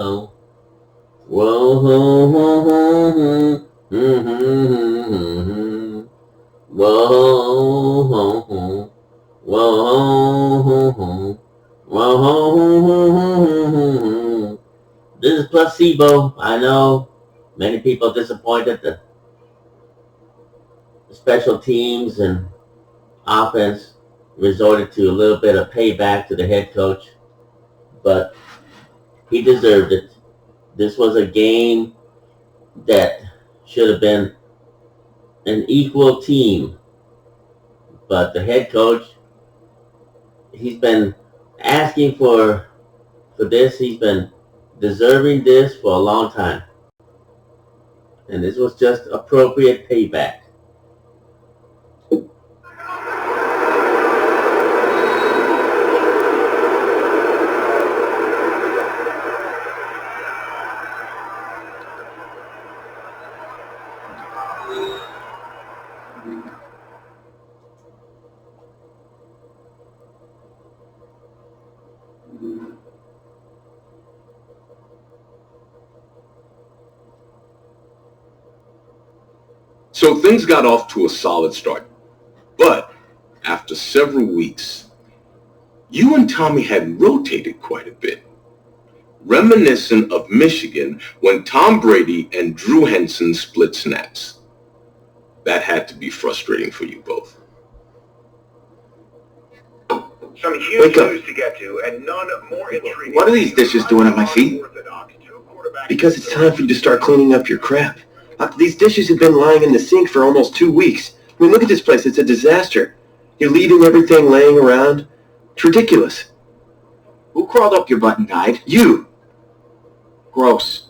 Whoa, whoa, whoa, whoa, whoa, whoa, whoa. This is Placebo. I know many people disappointed that the special teams and offense resorted to a little bit of payback to the head coach, but he deserved it. This was a game that should have been an equal team, but the head coach, he's been asking for this. He's been deserving this for a long time, and this was just appropriate payback. So things got off to a solid start. But after several weeks, you and Tommy had rotated quite a bit, reminiscent of Michigan when Tom Brady and Drew Henson split snaps. That had to be frustrating for you both. Some huge news to get to, and none more intriguing. What are these dishes doing at my feet? Because it's time for you to start cleaning up your crap. These dishes have been lying in the sink for almost 2 weeks. I mean, look at this place. It's a disaster. You're leaving everything laying around. It's ridiculous. Who crawled up your butt and died? You. Gross.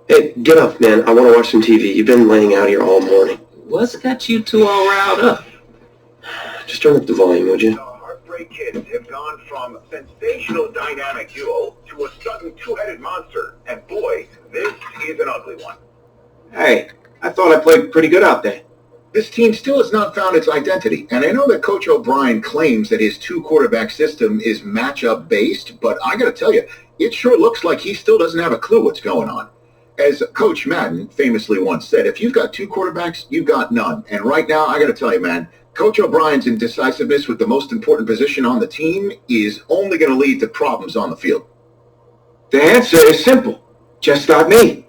Hey, get up, man. I want to watch some TV. You've been laying out here all morning. What's got you two all riled up? Just turn up the volume, would you? The Heartbreak Kids have gone from sensational dynamic duo to a sudden two-headed monster. And boy, this is an ugly one. Hey, I thought I played pretty good out there. This team still has not found its identity, and I know that Coach O'Brien claims that his two-quarterback system is matchup-based, but I gotta tell you, it sure looks like he still doesn't have a clue what's going on. As Coach Madden famously once said, if you've got two quarterbacks, you've got none. And right now, I gotta tell you, man, Coach O'Brien's indecisiveness with the most important position on the team is only gonna lead to problems on the field. The answer is simple. Just start me.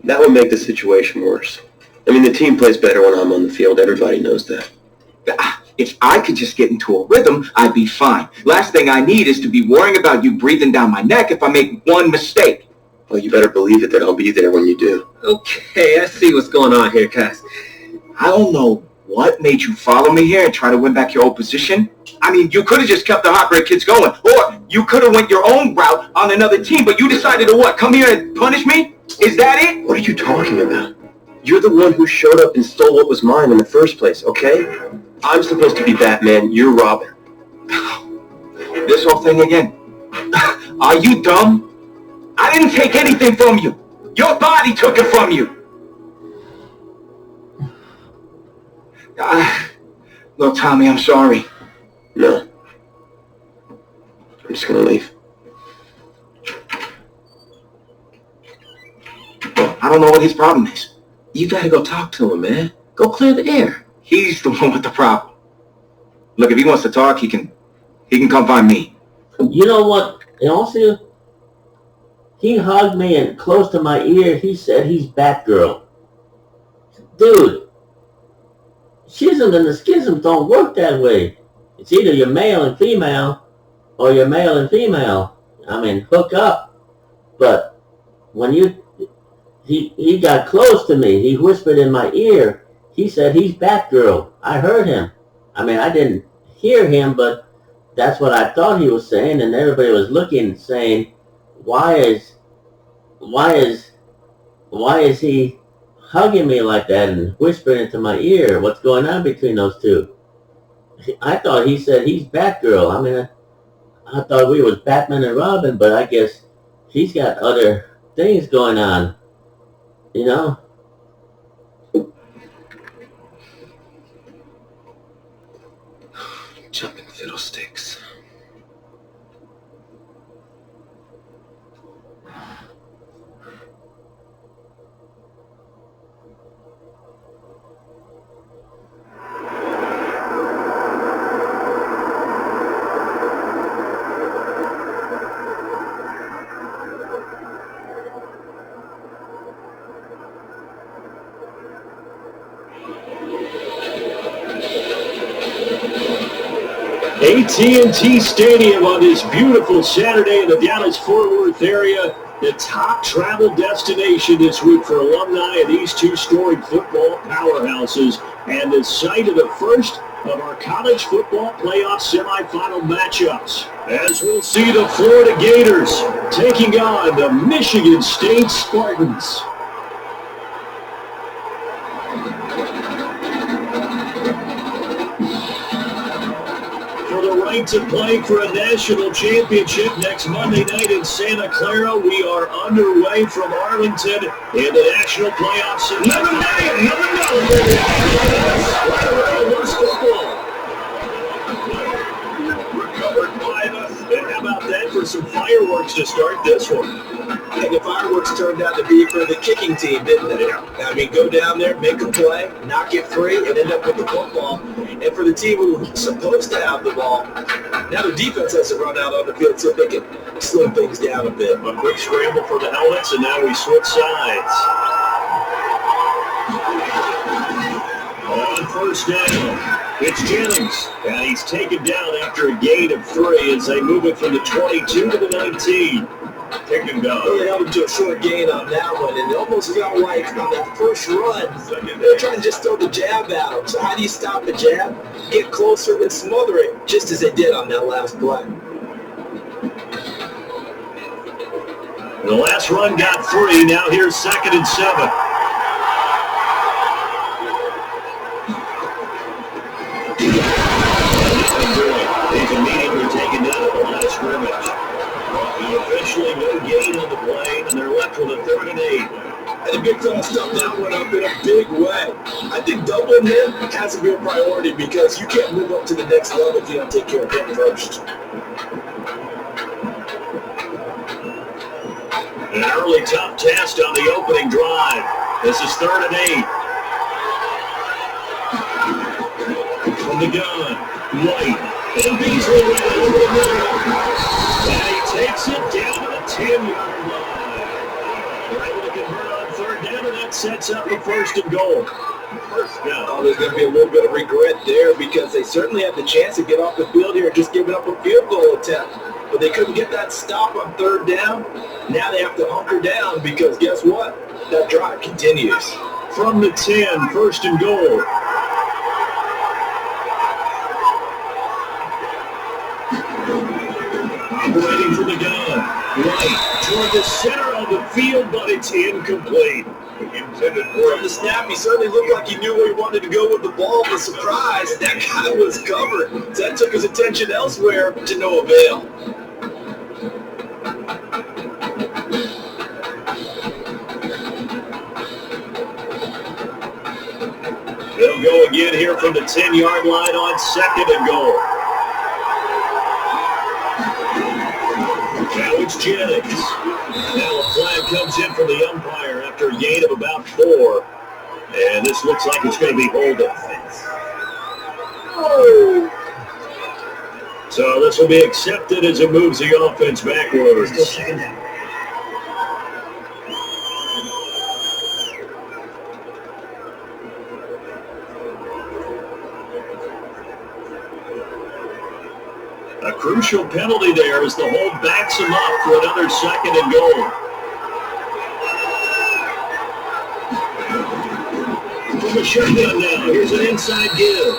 That would make the situation worse. I mean, the team plays better when I'm on the field. Everybody knows that. If I could just get into a rhythm, I'd be fine. Last thing I need is to be worrying about you breathing down my neck if I make one mistake. Well, you better believe it that I'll be there when you do. Okay, I see what's going on here, guys. I don't know what made you follow me here and try to win back your old position. I mean, you could have just kept the Heartbreak Kids going, or you could have went your own route on another team, but you decided to what, come here and punish me? Is that it? What are you talking about? You're the one who showed up and stole what was mine in the first place, okay? I'm supposed to be Batman, you're Robin. This whole thing again. Are you dumb? I didn't take anything from you. Your body took it from you. Look, Tommy, I'm sorry. No. I'm just gonna leave. I don't know what his problem is. You gotta go talk to him, man. Go clear the air. He's the one with the problem. Look, if he wants to talk, he can come find me. You know what? And also, he hugged me and close to my ear, he said he's Batgirl. Dude, schism and the schism don't work that way. It's either you're male and female, or you're male and female. I mean, hook up. But when he got close to me, he whispered in my ear, he said he's Batgirl. I heard him. I mean, I didn't hear him, but that's what I thought he was saying, and everybody was looking, saying, why is he hugging me like that and whispering into my ear? What's going on between those two? I thought he said he's Batgirl. I mean, I thought we was Batman and Robin, but I guess he's got other things going on, you know? Jumping fiddlesticks. AT&T Stadium on this beautiful Saturday in the Dallas-Fort Worth area, the top travel destination this week for alumni of these two storied football powerhouses, and the site of the first of our college football playoff semifinal matchups, as we'll see the Florida Gators taking on the Michigan State Spartans. To play for a national championship next Monday night in Santa Clara. We are underway from Arlington in the national playoffs. Another day, another night. Recovered by how about that for some fireworks to start this one? And the fireworks turned out to be for the kicking team, didn't they? I mean, go down there, make a play, knock it free, and end up with the football. And for the team who was supposed to have the ball, now the defense has to run out on the field so they can slow things down a bit. A quick scramble for the helmets, and now we switch sides. On first down, it's Jennings, and he's taken down after a gain of 3 as they move it from the 22 to the 19. Take him down. They held him to a short gain on that one, and it almost felt like on that first run, they're trying to just throw the jab at him. So how do you stop the jab? Get closer and smother it, just as they did on that last play. The last run got 3. Now here's 2nd and 7. He's immediately taken down at the line of scrimmage. Eventually no gain on the play, and they're left with a 3rd and 8. And the big fella stuffed that one up in a big way. I think doubling him has to be a priority because you can't move up to the next level if you don't take care of him first. An early tough test on the opening drive. This is 3rd and 8. From the gun, White. And Beasley ran over the middle. And he takes it down to the 10-yard line. They're able to convert on 3rd down, and that sets up the 1st and goal. First down. Oh, there's going to be a little bit of regret there because they certainly had the chance to get off the field here and just giving up a field goal attempt. But they couldn't get that stop on 3rd down. Now they have to hunker down because guess what? That drive continues. From the 10, 1st and goal. Operating from the gun. Right toward the center of the field, but it's incomplete. Intended for the snap, he certainly looked like he knew where he wanted to go with the ball, but surprise, that guy was covered. So that took his attention elsewhere to no avail. They'll go again here from the 10-yard line on 2nd and goal. Now it's Jennings. Now a flag comes in from the umpire after a gain of about 4. And this looks like it's going to be holding. So this will be accepted as it moves the offense backwards. A crucial penalty there as the hold backs him up for another 2nd and goal. From the shotgun now, here's an inside give.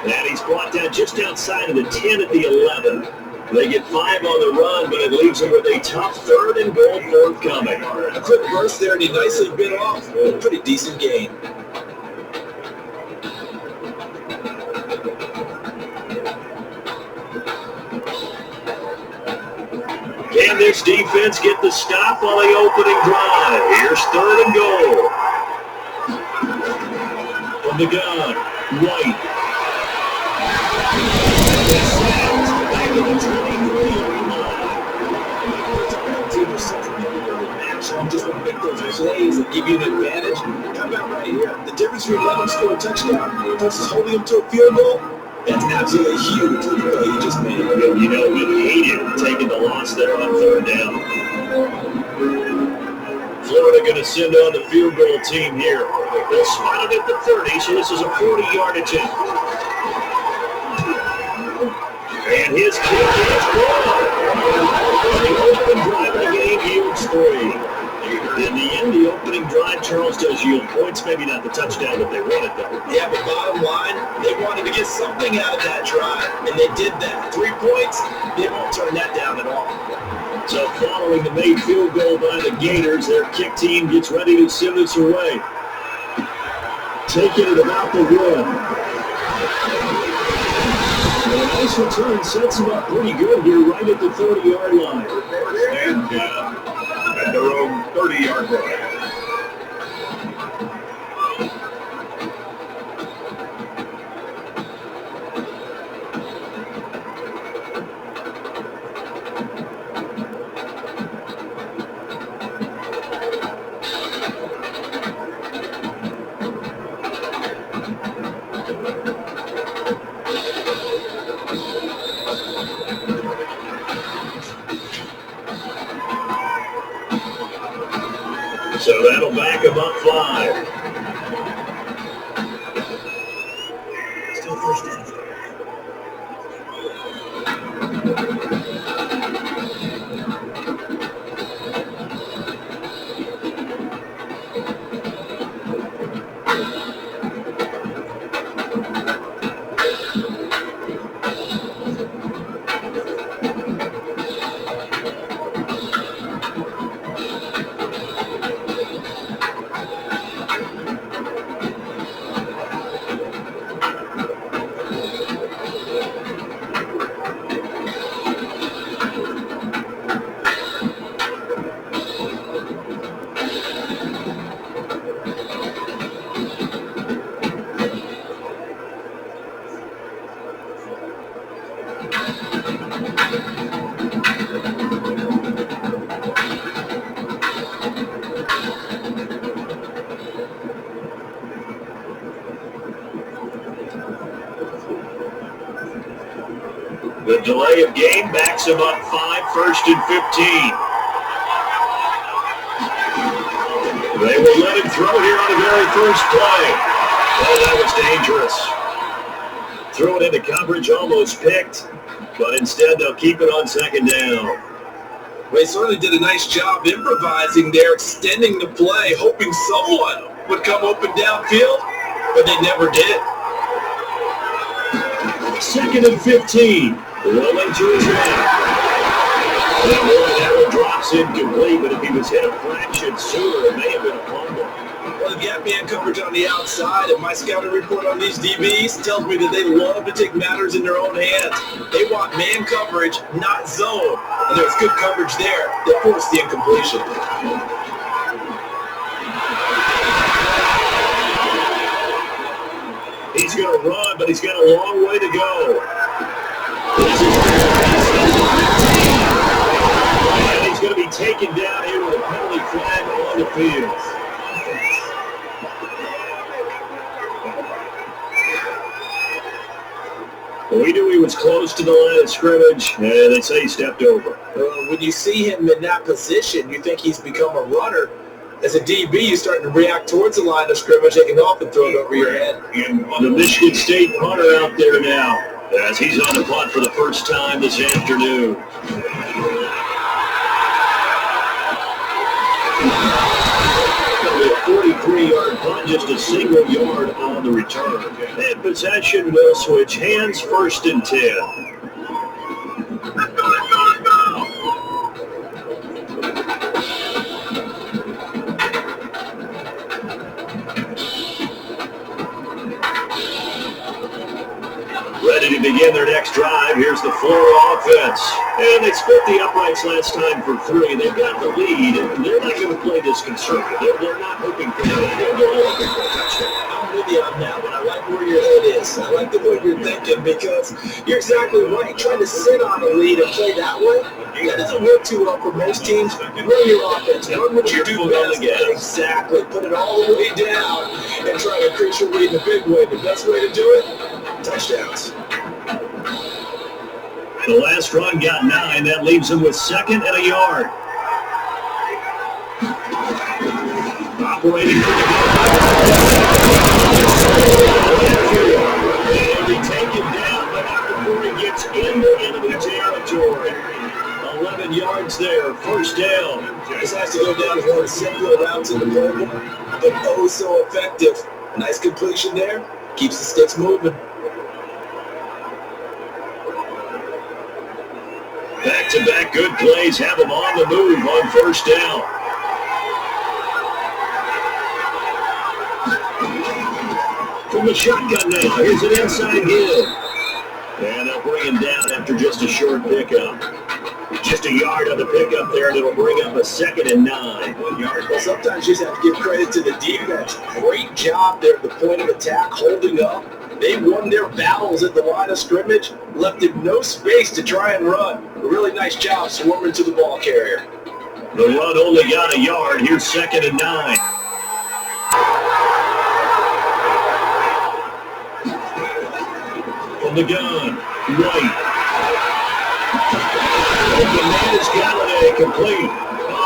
And he's brought down just outside of the 10 at the 11. They get 5 on the run, but it leaves them with a tough 3rd and goal forthcoming. A quick burst there, and he nicely bit off a pretty decent gain. Can this defense get the stop on the opening drive? Here's 3rd and goal. From the gun, White. Back to the 23-yard line. Just want to make those plays that give you an advantage. How about right here? The difference between letting them score a touchdown versus holding them to a field goal. That's absolutely huge what you just made. You know, we hated taking the loss there on 3rd down. Florida going to send on the field goal team here. They'll spot it at the 30, so this is a 40-yard attempt. And And his kick is good. The opening drive of the game yields 3. In the end, the opening drive, Charles, does yield points. Maybe not the touchdown that they wanted, though. Yeah, but bottom line, they wanted to get something out of that drive, and they did that. 3 points, they won't turn that down at all. So following the made field goal by the Gators, their kick team gets ready to send this away. Taking it about the 1. A nice return sets them up pretty good here right at the 30-yard line. Stand down at their own 30-yard line. So that'll back him up 5. Still first down. The delay of game backs him up 5, 1st and 15. They will let him throw here on the very first play. Oh, that was dangerous. Throw it into coverage, almost picked, but instead they'll keep it on 2nd down. Well, they certainly did a nice job improvising there, extending the play, hoping someone would come open downfield, but they never did. 2nd and 15. Rolling to his left. That one drops incomplete, but if he was hit a fraction sooner, it may have been a fumble. Well, the gap man coverage on the outside, and my scouting report on these DBs tells me that they love to take matters in their own hands. They want man coverage, not zone. And there's good coverage there that forced the incompletion. He's going to run, but he's got a long way to go. And he's going to be taken down here with a penalty flag on the field. We knew he was close to the line of scrimmage, and they say he stepped over. When you see him in that position, you think he's become a runner. As a DB, you're starting to react towards the line of scrimmage, taking off and throw it over your head. The Michigan State punter out there now, as he's on the punt for the first time this afternoon. It'll be a 43-yard punt, just a single yard on the return. And possession will switch hands, 1st and 10. Ready to begin their next drive. Here's the Florida offense. And they split the uprights last time for 3. They've got the lead, and they're not going to play this conservative. They're not hoping for that. They're looking for a touchdown. I'm with you on that one. I like where your head is. I like the way you're thinking because you're exactly right. Trying to sit on a lead and play that way, that doesn't work too well for most teams. Run your offense. Run what you do best. Exactly. Put it all the way down and try to increase your lead in a big way. The best way to do it, touchdowns. The last run got 9. That leaves him with 2nd and a yard. Operating for the goal. He'll be taken down, but not before he gets It's into enemy territory. 11 yards there, first down. This has to go down as one of the simpler routes in the playbook, but oh so effective. Nice completion there. Keeps the sticks moving. Back-to-back good plays have them on the move on first down. From the shotgun now, here's an inside give. And they'll bring him down after just a short pickup. Just a yard on the pickup there, and it'll bring up a 2nd and 9. 1 yard. Well, sometimes you just have to give credit to the defense. Great job there at the point of attack, holding up. They won their battles at the line of scrimmage, left him no space to try and run. A really nice job swarming to the ball carrier. The run only got a yard. Here's 2nd and 9. From the gun, White. The man is Galladay, complete.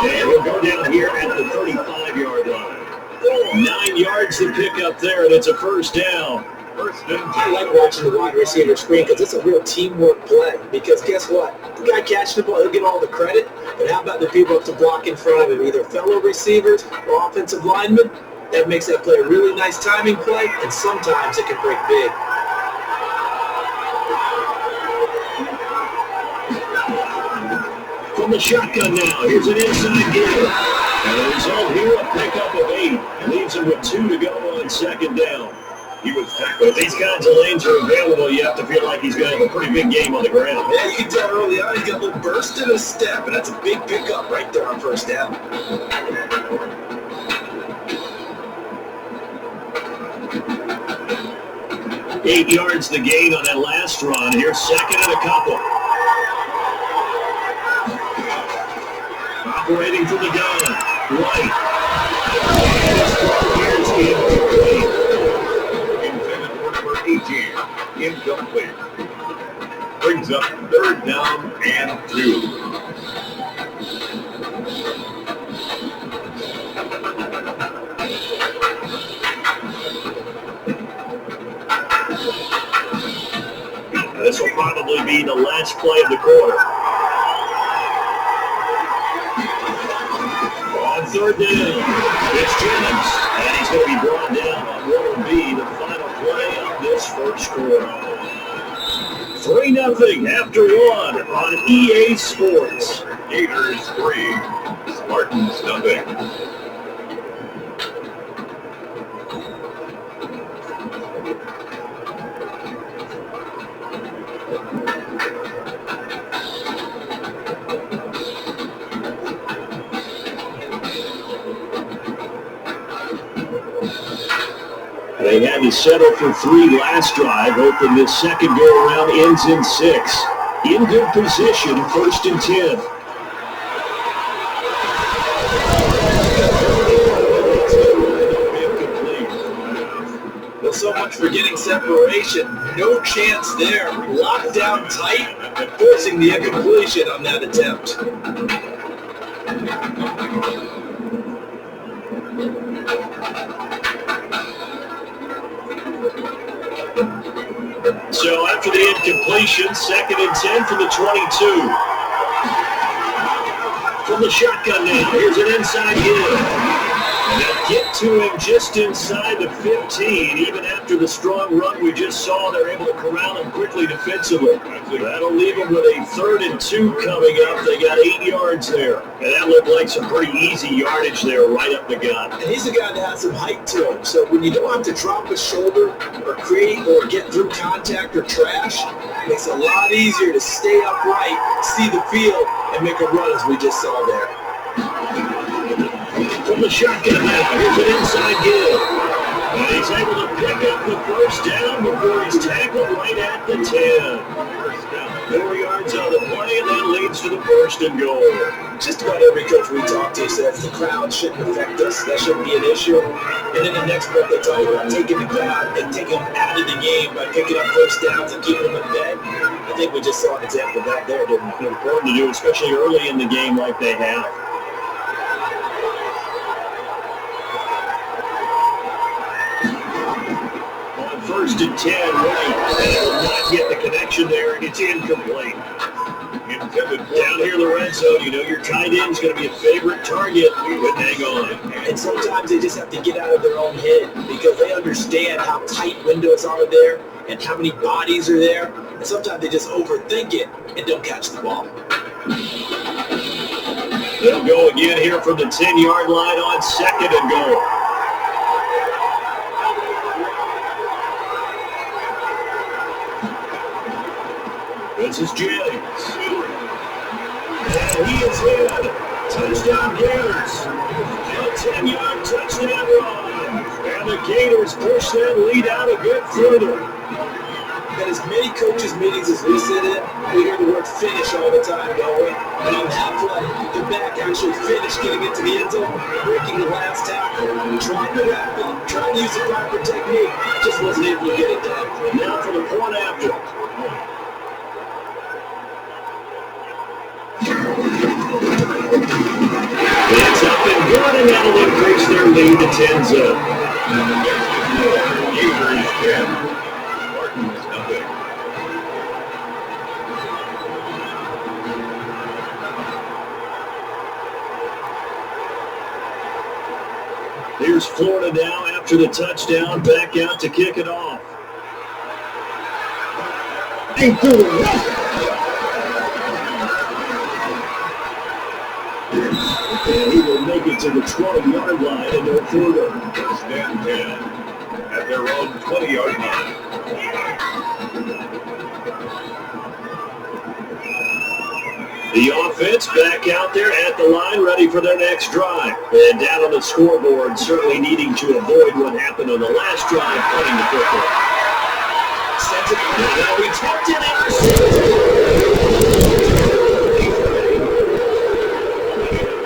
And he'll go down here at the 35-yard line. 9 yards to pick up there, and it's a first down. I like watching the wide receiver screen because it's a real teamwork play. Because guess what? The guy catching the ball, he'll get all the credit. But how about the people up to block in front of him, either fellow receivers or offensive linemen? That makes that play a really nice timing play, and sometimes it can break big. From the shotgun now, here's an inside give. And the result here, a pickup of 8. Leaves him with 2 to go on 2nd down. But these kinds of lanes are available, you have to feel like he's going to have a pretty big game on the ground. Yeah, you can tell early on he's got a little burst in his step, and that's a big pickup right there on first down. Eight yards the gain on that last run. Here's 2nd and a couple. Operating from the gun, White. Here's incomplete. Intended for number 18, incomplete. Brings up 3rd down and 2. This will probably be the last play of the quarter. On 3rd down, it's Jennings, and he's going to be brought down on what will be the final play of this first quarter. 3-0 after 1 on EA Sports. Gators 3, Spartans nothing. They had to settle for 3 last drive, hoping this second go-around ends in 6. In good position, 1st and 10. Well, so much for getting separation. No chance there. Locked down tight, forcing the incompletion on that attempt. So after the incompletion, 2nd and 10 from the 22. From the shotgun now, here's an inside give. And they'll get to him just inside the 15. Even after the strong run we just saw, they're able to corral him quickly defensively. That'll leave them with a 3rd and 2 coming up. They got 8 yards there. And that looked like some pretty easy yardage there right up the gut. And he's a guy that has some height to him. So when you don't have to drop his shoulder or create or get through contact or trash, it makes it a lot easier to stay upright, see the field, and make a run as we just saw there. From the shotgun now, here's an inside give. And he's able to pick up the first down before he's tackled right at the 10. 4 yards on the play, and that leads to the 1st and goal. Just about every coach we talk to says the crowd shouldn't affect us. That shouldn't be an issue. And then the next breath they talk about taking the crowd and taking them out of the game by picking up first downs and keeping them in bed. I think we just saw an example of that there, didn't we? Important to do, especially early in the game like they have. 1st and 10. Right. And will not get the connection there, and it's incomplete. Down here in the red zone, you know your tight end's going to be a favorite target. But hang on. And sometimes they just have to get out of their own head because they understand how tight windows are there and how many bodies are there. And sometimes they just overthink it and don't catch the ball. They'll go again here from the 10-yard line on 2nd and goal. This is Jennings. And he is in. Touchdown Gators. A 10-yard touchdown run. And the Gators push that lead out a bit further. And as many coaches' meetings as we sit in, we hear the word finish all the time, don't we? And on that play, the back actually finished getting into the end zone, breaking the last tackle, trying to wrap up, trying to use the proper technique, just wasn't able to get it done. Now for the point after. It's up and good, and that'll increase their lead to 10-0. Here's Florida now after the touchdown, back out to kick it off. And he will make it to the 12-yard line and no further. Stand 10 at their own 20-yard line. The offense back out there at the line, ready for their next drive. And down on the scoreboard, certainly needing to avoid what happened on the last drive, putting the football. Sends it. Now we tucked in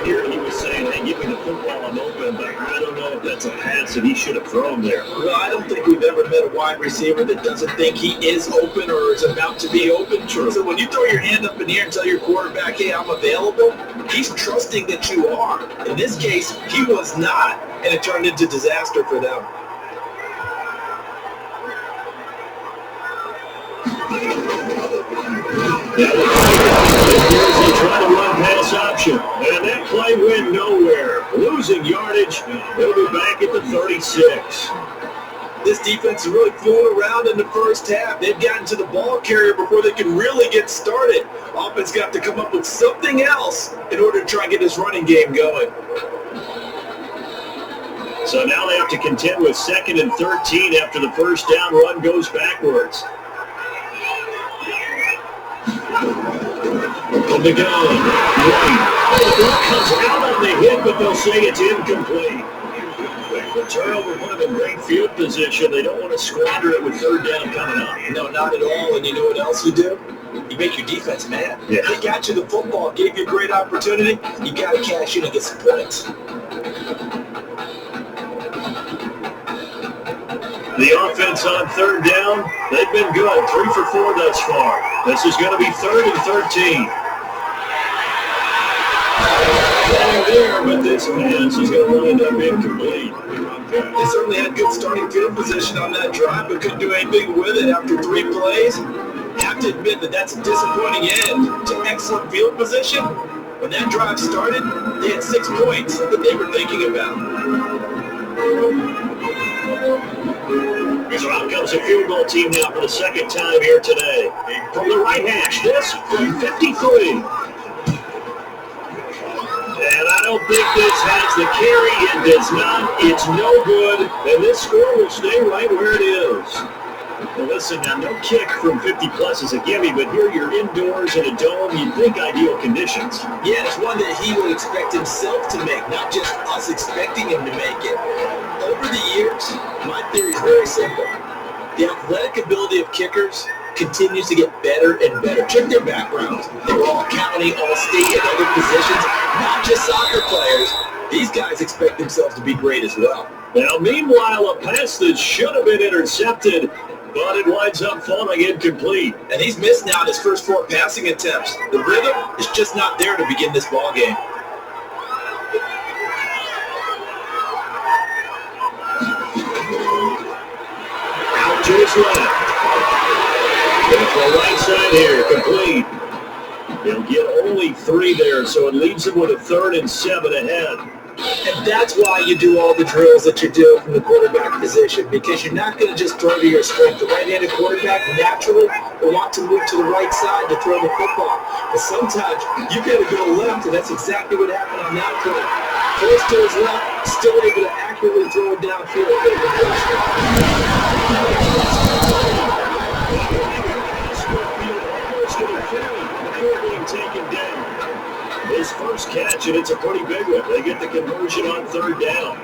Here he was saying, hey, give me the football, I'm open, but I don't know if that's a pass that he should have thrown there. Well, I don't think we've ever met a wide receiver that doesn't think he is open or is about to be open. So when you throw your hand up in the air and tell your quarterback, hey, I'm available, he's trusting that you are. In this case, he was not, and it turned into disaster for them. That was they try to run pass option, and that play went nowhere. Losing yardage, they'll be back at the 36. This defense is really fooling around in the first half. They've gotten to the ball carrier before they can really get started. Offense got to come up with something else in order to try and get this running game going. So now they have to contend with 2nd and 13 after the first down run goes backwards. From the gun, White. The ball comes out on the hit, but they'll say it's incomplete. The turnover put them in great field position. They don't want to squander it with 3rd down coming up. No, not at all. And you know what else you do? You make your defense mad. Yeah. They got you the football, gave you a great opportunity. You got to cash in and get some points. The offense on 3rd down, they've been good. 3 for 4 thus far. This is going to be 3rd and 13. There, but this pass is going to wind up incomplete. They certainly had good starting field position on that drive, but couldn't do anything with it after 3 plays. I have to admit that that's a disappointing end to excellent field position. When that drive started, they had 6 points that they were thinking about. So out comes the field goal team now for the 2nd time here today. From the right hash, this from 53. And I don't think this has the carry. It does not. It's no good. And this score will stay right where it is. Well, listen, now, no kick from 50-plus is a gimme, but here you're indoors in a dome. You'd think ideal conditions. Yeah, it's one that he will expect himself to make, not just us expecting him to make it. Over the years, my theory is very simple. The athletic ability of kickers continues to get better and better. Check their backgrounds. They were all county, all state, and other positions, not just soccer players. These guys expect themselves to be great as well. Now, meanwhile, a pass that should have been intercepted, but it winds up falling incomplete. And he's missed now his first 4 passing attempts. The rhythm is just not there to begin this ball game. Out to his yards left. Going to the right side here, complete. They'll get only 3 there, so it leaves them with a 3rd and 7 ahead. And that's why you do all the drills that you do from the quarterback position, because you're not going to just throw to your strength. The right-handed quarterback naturally will want to move to the right side to throw the football. But sometimes you got to go left, and that's exactly what happened on that play. Close to his left, still able to accurately throw it downfield. Taken down. His first catch, and it's a pretty big one. They get the conversion on 3rd down.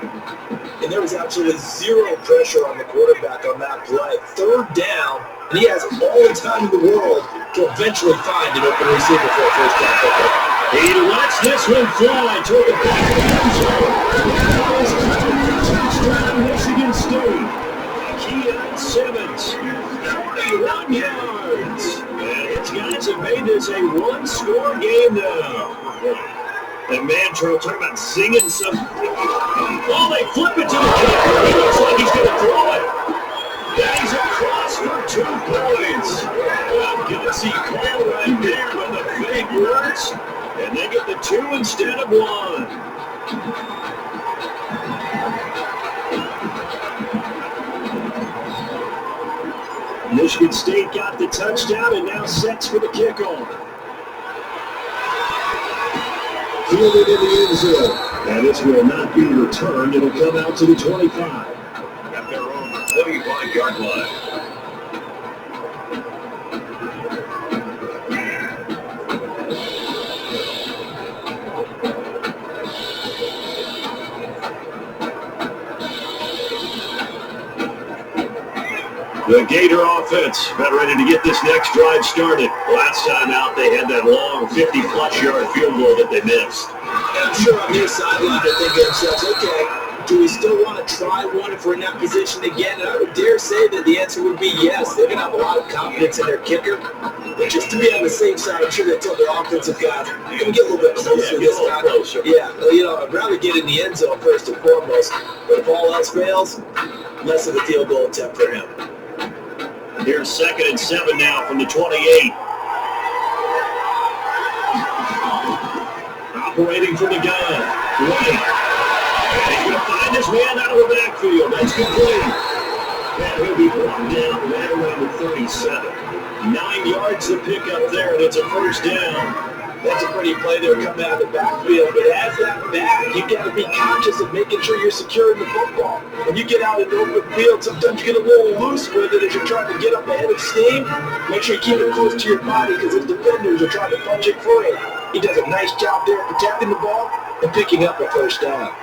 And there was absolutely zero pressure on the quarterback on that play. 3rd down, and he has all the time in the world to eventually find an open receiver for a first down football. He lets this one fly toward the back of the end zone. Touchdown, Michigan State. Keon Simmons, 41 yards. And his guys have made this a one-score game now. And Mantro talking about singing some. Oh, they flip it to the kicker. It looks like he's going to throw it. And he's across for 2 points. Gutsy call right there when the fake works. And they get the 2 instead of 1. Michigan State got the touchdown and now sets for the kickoff. Fielded in the end zone. And this will not be returned. It'll come out to the 25. At their own 25-yard line. The Gator offense about ready to get this next drive started. Last time out, they had that long 50-plus yard field goal that they missed. And I'm sure on their sideline they're thinking to themselves, okay, do we still want to try one if we're in that position again? And I would dare say that the answer would be yes. They're going to have a lot of confidence in their kicker. But just to be on the safe side, I'm sure they told their offensive guys, can we get a little bit closer this time? Yeah, I'd rather get in the end zone first and foremost. But if all else fails, less of a field goal attempt for him. Here's 2nd and 7 now from the 28. Operating from the gun. Right. And he's going to find his man out of the backfield. That's complete. And he'll be brought down right around the 37. 9 yards to pick up there. That's a first down. That's a pretty play there coming out of the backfield. But as that back, you got to be conscious of making sure you're securing the football. When you get out in the open field, sometimes you get a little loose with it as you're trying to get up ahead of steam. Make sure you keep it close to your body because the defenders are trying to punch it free. He does a nice job there protecting the ball and picking up a first down.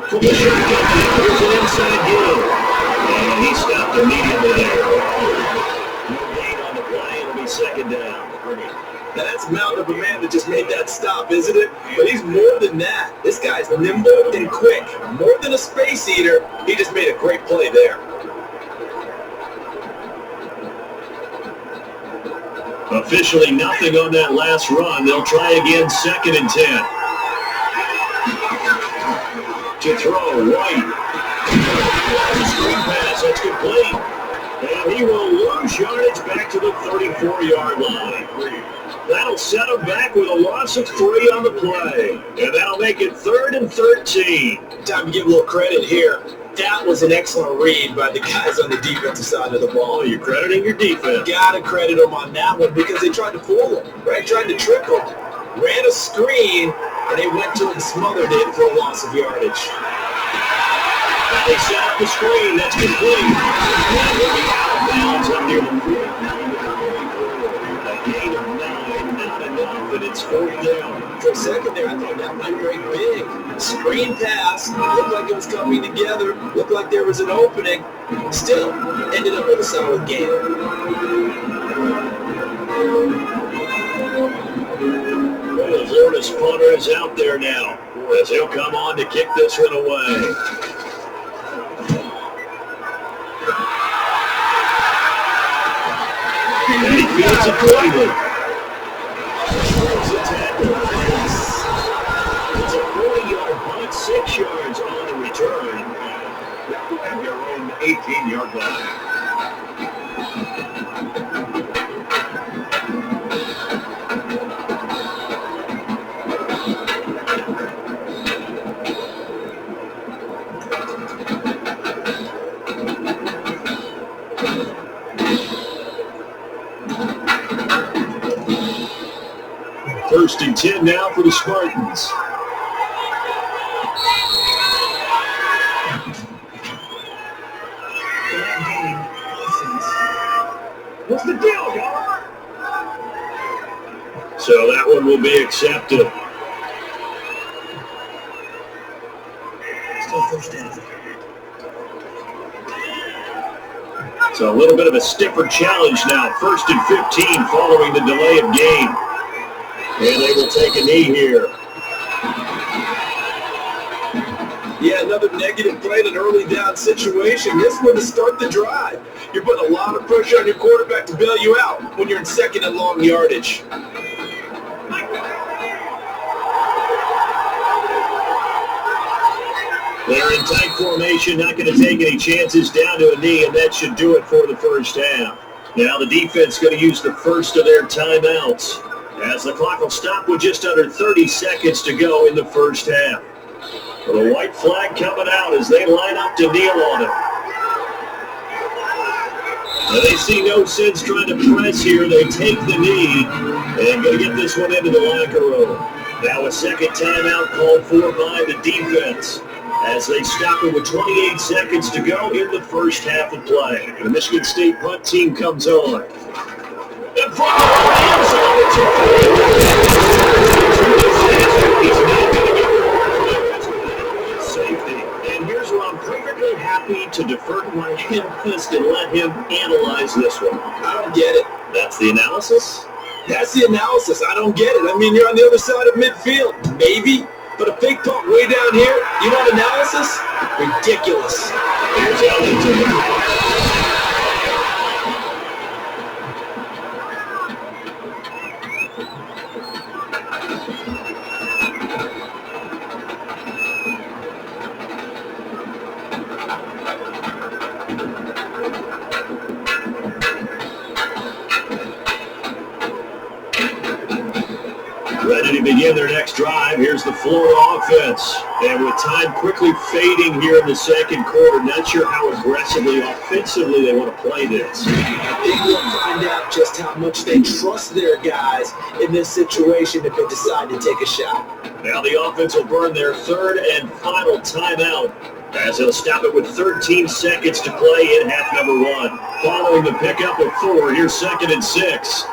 From the shotgun, here's an inside game. And he stopped immediately there. 2nd down. Now that's the mountain of a man that just made that stop, isn't it? But he's more than that. This guy's nimble and quick. More than a space eater, he just made a great play there. Officially nothing on that last run. They'll try again 2nd and 10. To throw, White. Screen pass, that's complete. And he will lose yardage back to the 34-yard line. That'll set him back with a loss of 3 on the play. And that'll make it 3rd and 13. Time to give a little credit here. That was an excellent read by the guys on the defensive side of the ball. Oh, you're crediting your defense. Gotta credit them on that one because they tried to fool him, right? Tried to trick him. Ran a screen, and they went to and smothered it for a loss of yardage. They set up the screen. That's complete. And he'll be out of bounds up near the field. A gain of 9, not enough, and it's 4th down. For a second there, I thought that might be very big. Screen pass. Looked like it was coming together. Looked like there was an opening. Still, ended up with a solid game. Well, Florida's punter is out there now as he'll come on to kick this one away. And he feeds it quickly. It's a 40-yard punt, 6 yards on the return. 15-yard line. First and 10 now for the Spartans. What's the deal, y'all? So that one will be accepted. Still first down. So a little bit of a stiffer challenge now. First and 15 following the delay of game. And they will take a knee here. Yeah, another negative play in an early down situation. This one to start the drive. You're putting a lot of pressure on your quarterback to bail you out when you're in second and long yardage. They're in tight formation, not going to take any chances down to a knee, and that should do it for the first half. Now the defense going to use the first of their timeouts, as the clock will stop with just under 30 seconds to go in the first half. The white flag coming out as they line up to kneel on it. Now they see no sense trying to press here. They take the knee and going to get this one into the locker room. Now a second timeout called for by the defense as they stop it with 28 seconds to go in the first half of play. The Michigan State punt team comes on. In front of the end zone. Safety. And here's where I'm perfectly happy to defer to my analyst and let him analyze this one. I don't get it. That's the analysis? That's the analysis. I don't get it. I mean, you're on the other side of midfield. Maybe. But a fake punt way down here, you want analysis? Ridiculous. Here's how they do it. Ready to begin their next drive. Here's the Florida offense. And with time quickly fading here in the second quarter, not sure how aggressively, offensively they want to play this. I think we'll find out just how much they trust their guys in this situation if they decide to take a shot. Now the offense will burn their third and final timeout as they'll stop it with 13 seconds to play in half number one. Following the pickup of 4, here's second and 6.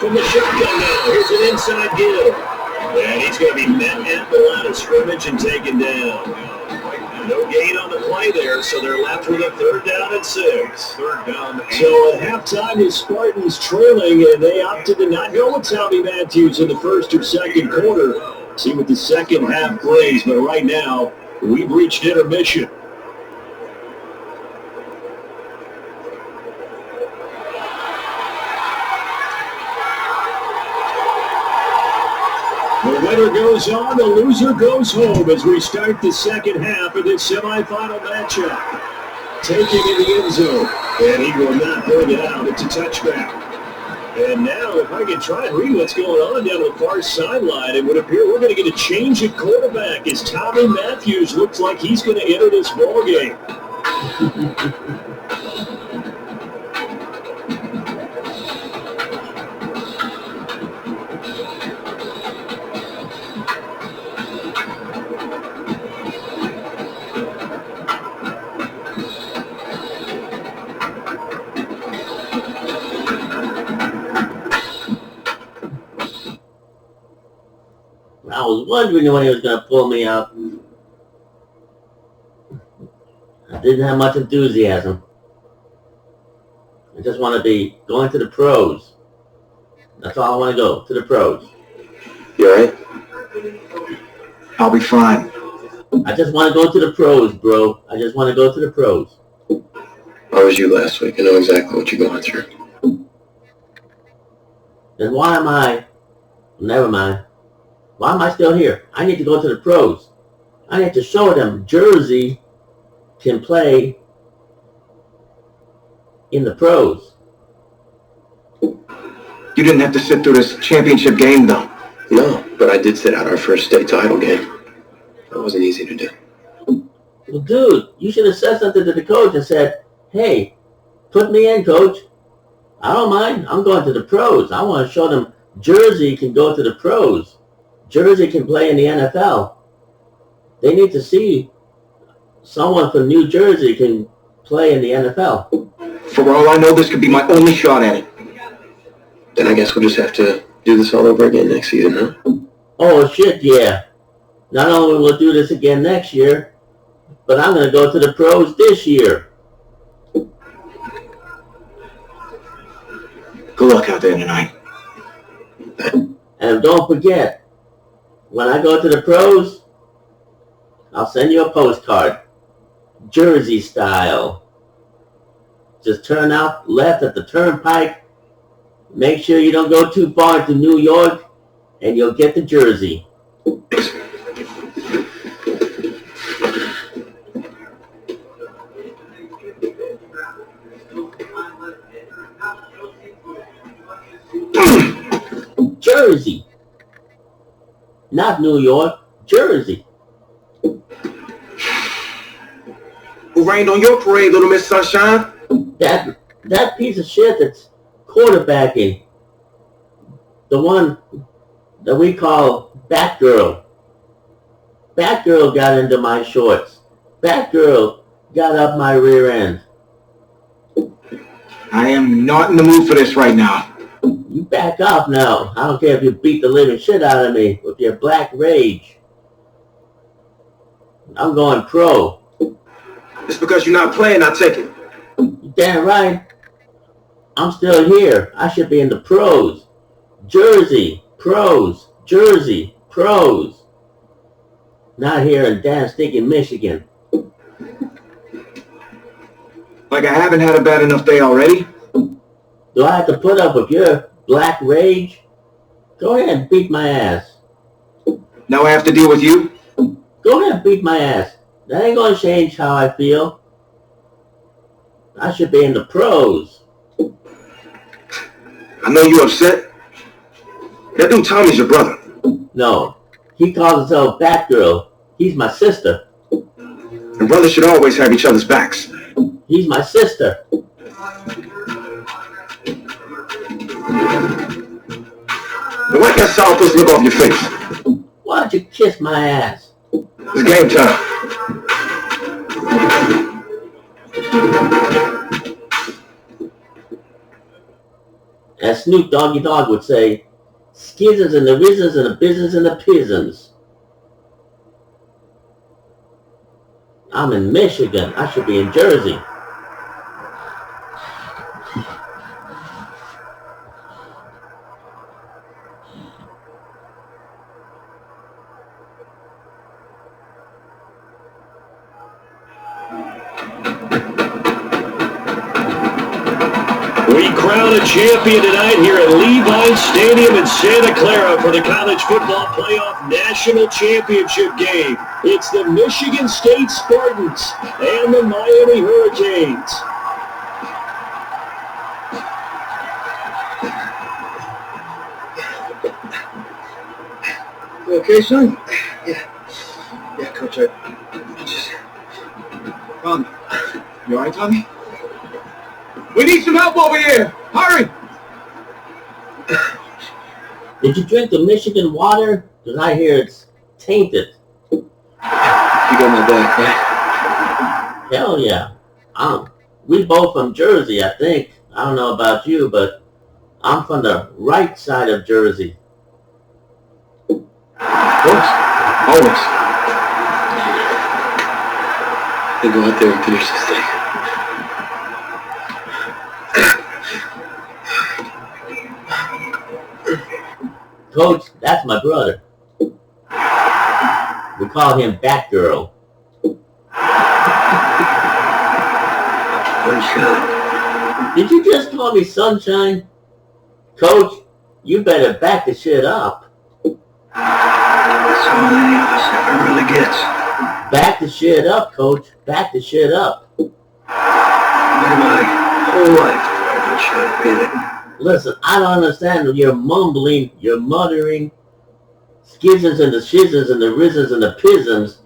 From the shotgun now, here's an inside give. And he's going to be met at the line of scrimmage and taken down. No gain on the play there, so they're left with a third down and 6. Third down. So at halftime, the Spartans trailing, and they opted to not go with Tommy Matthews in the first or second quarter. See what the second half brings, but right now, we've reached intermission. The winner goes on, the loser goes home as we start the second half of this semifinal matchup. Taking in the end zone, and he will not bring it out. It's a touchback. And now, if I can try and read what's going on down the far sideline, it would appear we're going to get a change at quarterback as Tommy Matthews looks like he's going to enter this ballgame. I was wondering when he was going to pull me out. I didn't have much enthusiasm. I just want to be going to the pros. That's all I want to go, to the pros. You alright? I'll be fine. I just want to go to the pros, bro. I just want to go to the pros. I was you last week. I know exactly what you're going through. Then why am I... Never mind. Why am I still here? I need to go to the pros. I need to show them Jersey can play in the pros. You didn't have to sit through this championship game, though. No, but I did sit out our first state title game. That wasn't easy to do. Well, dude, you should have said something to the coach and said, hey, put me in, coach. I don't mind. I'm going to the pros. I want to show them Jersey can go to the pros. Jersey can play in the NFL. They need to see someone from New Jersey can play in the NFL. For all I know, this could be my only shot at it. Then I guess we'll just have to do this all over again next season, huh? Oh, shit, yeah. Not only will we do this again next year, but I'm going to go to the pros this year. Good luck out there tonight. And don't forget, when I go to the pros, I'll send you a postcard. Jersey style. Just turn out left at the turnpike. Make sure you don't go too far to New York, and you'll get the jersey. Jersey. Not New York, Jersey. Who rained on your parade, little Miss Sunshine? That piece of shit that's quarterbacking. The one that we call Batgirl. Batgirl got into my shorts. Batgirl got up my rear end. I am not in the mood for this right now. You back off now. I don't care if you beat the living shit out of me with your black rage. I'm going pro. It's because you're not playing, I take it. You damn right. I'm still here. I should be in the pros. Jersey, pros. Jersey, pros. Not here in damn stinking Michigan. Like I haven't had a bad enough day already? Do I have to put up with your black rage? Go ahead and beat my ass. Now I have to deal with you? Go ahead and beat my ass. That ain't gonna change how I feel. I should be in the pros. I know you're upset. That dude Tommy's your brother. No. He calls himself Batgirl. He's my sister. And brothers should always have each other's backs. He's my sister. Now wipe that sourpuss look off your face. Why don't you kiss my ass? It's game time. As Snoop Doggy Dogg would say, skizzers and the rizzers and the bizzers and the pizzers. I'm in Michigan. I should be in Jersey. We crown a champion tonight here at Levi Stadium in Santa Clara for the College Football Playoff National Championship game. It's the Michigan State Spartans and the Miami Hurricanes. You okay, son? Yeah, Coach, I just... Tommy. You all right, Tommy? We need some help over here! Hurry! Did you drink the Michigan water? Because I hear it's tainted. You got my back, right? Hell yeah. We both from Jersey, I think. I don't know about you, but I'm from the right side of Jersey. Of course. Always. Then go out there and finish this thing. Coach, that's my brother. We call him Batgirl. Sunshine. Did you just call me Sunshine? Coach, you better back the shit up. That's all any of us ever really gets. Back the shit up, Coach. Back the shit up. My whole life I've been trying to be that. Listen, I don't understand. You're mumbling, you're muttering. Skisms and the shizzums and the rizzums and the pisms.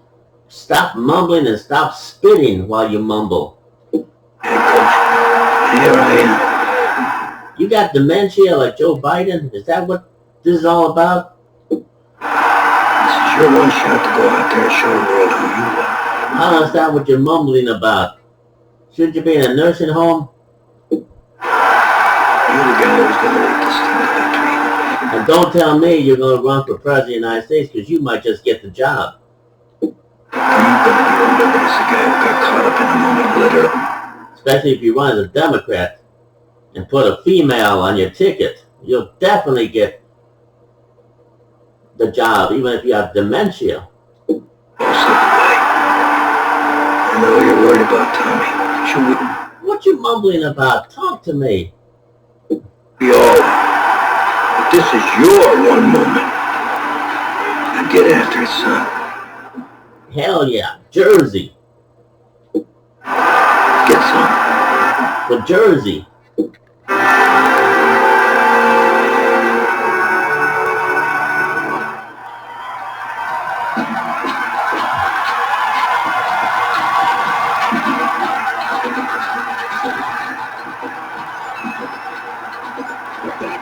Stop mumbling and stop spitting while you mumble. Hey, Coach, here I am. You got dementia like Joe Biden? Is that what this is all about? This is your one shot to go out there and show the world who you are. I don't understand what you're mumbling about. Shouldn't you be in a nursing home? You're the guy who's going to lead this team to victory. And don't tell me you're going to run for president of the United States because you might just get the job. You better be remembered as the guy who got caught up in the moment, literally. Especially if you run as a Democrat and put a female on your ticket. You'll definitely get the job, even if you have dementia. Most of the way. I know you're worried about Tommy. Should we? What you mumbling about? Talk to me. We all are. But this is your one moment. Now get after it, son. Hell yeah. Jersey. Get some. For Jersey.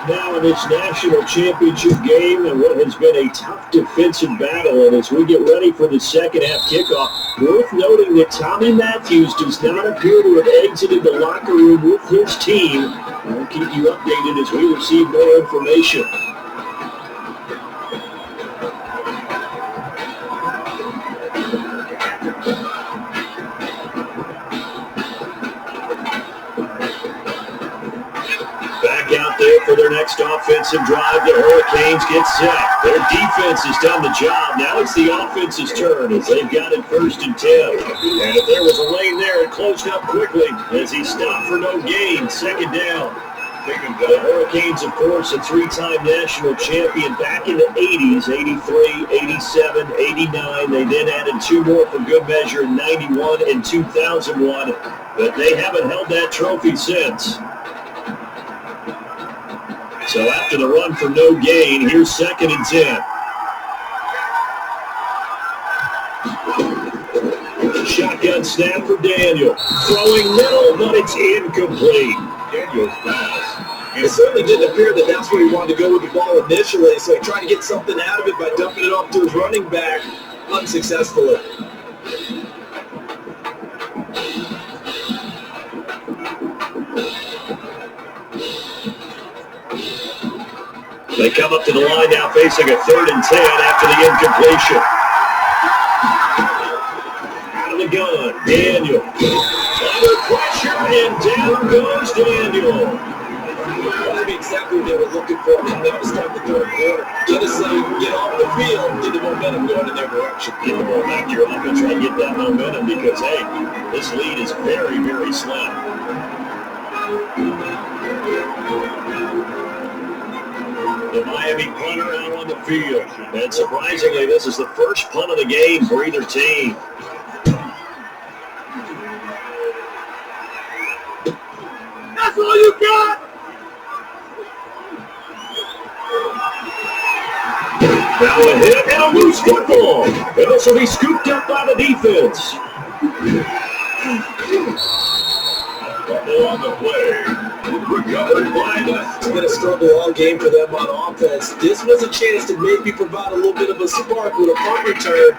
Now in this national championship game and what has been a tough defensive battle, and as we get ready for the second half kickoff, worth noting that Tommy Matthews does not appear to have exited the locker room with his team. We'll keep you updated as we receive more information. Out there for their next offensive drive. The Hurricanes get set. Their defense has done the job. Now it's the offense's turn as they've got it 1st and 10. And if there was a lane there, it closed up quickly as he stopped for no gain. 2nd down. The Hurricanes, of course, a 3-time national champion back in the 80s, 83, 87, 89. They then added 2 more for good measure in 91 and 2001. But they haven't held that trophy since. So after the run for no gain, here's 2nd and 10. Shotgun snap for Daniel. Throwing middle, but it's incomplete. Daniel's pass. It certainly didn't appear that that's where he wanted to go with the ball initially, so he tried to get something out of it by dumping it off to his running back, unsuccessfully. They come up to the line now facing a 3rd and 10 after the incompletion. Out of the gun, Daniel. Under pressure, and down goes Daniel. That'd be exactly what they were looking for coming out to start the 3rd quarter. Get a save, get off the field, get the momentum going in their direction. Get the ball back to your offense, try to get that momentum because, hey, this lead is very, very slim. The Miami punter out on the field. And surprisingly, this is the first punt of the game for either team. That's all you got! Now a hit and a loose football. And this will be scooped up by the defense. On the play. Recovered by the... It's been a struggle all game for them on offense. This was a chance to maybe provide a little bit of a spark with a punt return.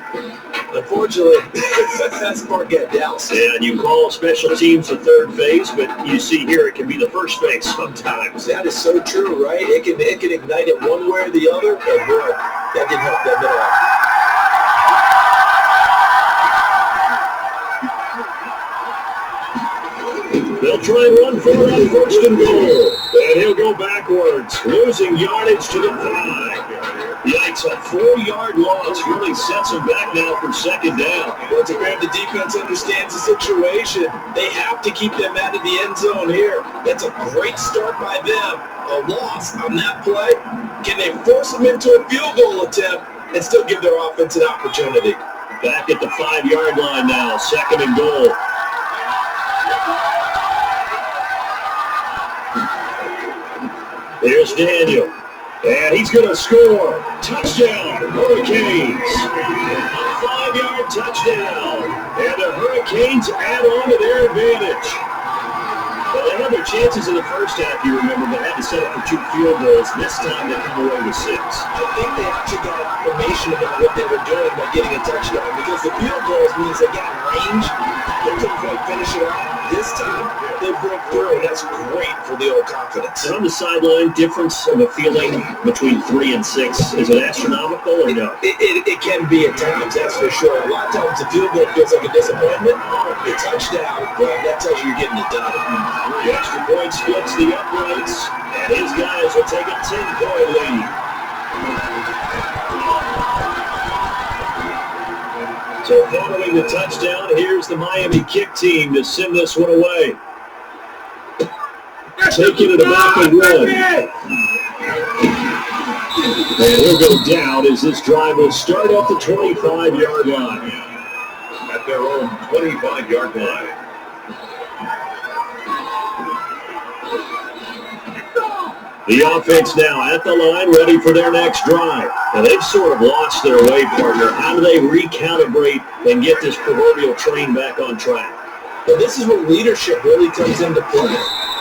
Unfortunately, that spark got doused. And you call special teams the 3rd phase, but you see here it can be the 1st phase sometimes. That is so true, right? It can ignite it one way or the other. And boy, that didn't help them at all. They'll try and run for it on 1st and goal. And he'll go backwards, losing yardage to the 5. Yikes, a 4-yard loss really sets him back now for 2nd down. Well, it's apparent the defense understands the situation. They have to keep them out of the end zone here. That's a great start by them. A loss on that play. Can they force them into a field goal attempt and still give their offense an opportunity? Back at the 5-yard line now, 2nd and goal. There's Daniel. And he's going to score. Touchdown, Hurricanes. A 5-yard touchdown. And the Hurricanes add on to their advantage. Well, they had their chances in the first half, you remember, but had to settle for 2 field goals. This time they come away with 6. I think they actually got affirmation about what they were doing by getting a touchdown, because the field goals means they got range. They couldn't quite finish it off. This time, they broke through, and that's great for the old confidence. And on the sideline, difference of a feeling between 3 and 6, is it astronomical or no? It can be at times, that's for sure. A lot of times the field goal feels like a disappointment. The touchdown, well, that tells you you're getting it done. The extra point splits the uprights, and his guys will take a 10-point lead. So following the touchdown, here's the Miami kick team to send this one away. Taking it about the 1. And he'll go down as this drive will start at the 25-yard line. At their own 25-yard line. The offense now at the line, ready for their next drive. Now, they've sort of lost their way, partner. How do they recalibrate and get this proverbial train back on track? Well, this is where leadership really comes into play.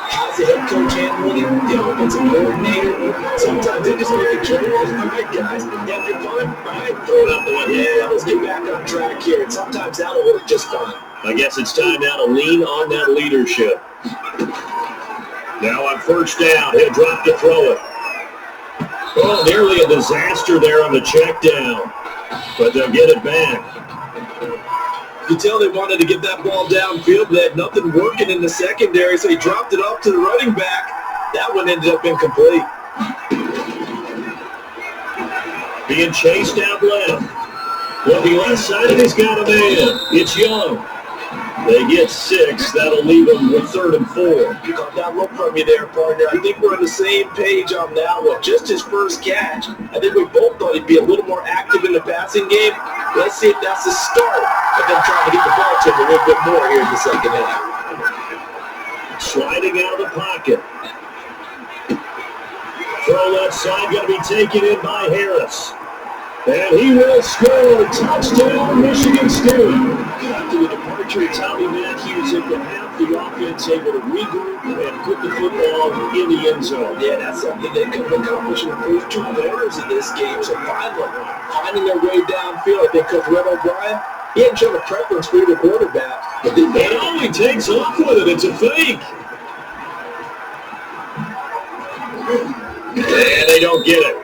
How's the head coach handling it? The offensive coordinator? Sometimes they just make a trade. All right, guys, yeah, you're fine. All right, throw it out the way. Yeah, let's get back on track here. And sometimes that'll work just fine. I guess it's time now to lean on that leadership. Now on first down, he'll drop to throw it. Oh, nearly a disaster there on the check down, but they'll get it back. You can tell they wanted to get that ball downfield. They had nothing working in the secondary, so he dropped it off to the running back. That one ended up incomplete. Being chased out left. Looking left side, and he's got a man. It's Young. They get 6. That'll leave them with 3rd and 4. Got that look from you there, partner. I think we're on the same page on that one. Just his first catch. I think we both thought he'd be a little more active in the passing game. Let's see if that's the start of them trying to get the ball to him a little bit more here in the second half. Sliding out of the pocket. Throw left side, going to be taken in by Harris. And he will score. Touchdown, Michigan State. After the departure of Tommy Matthews at the half, the offense able to regroup and put the football in the end zone. Yeah, that's something they could have accomplished in the first 2 quarters of this game. So finally, finding their way downfield. I think Coach Red O'Brien, he hadn't shown a preference for either quarterback. But it only takes off with it. It's a fake. And they don't get it.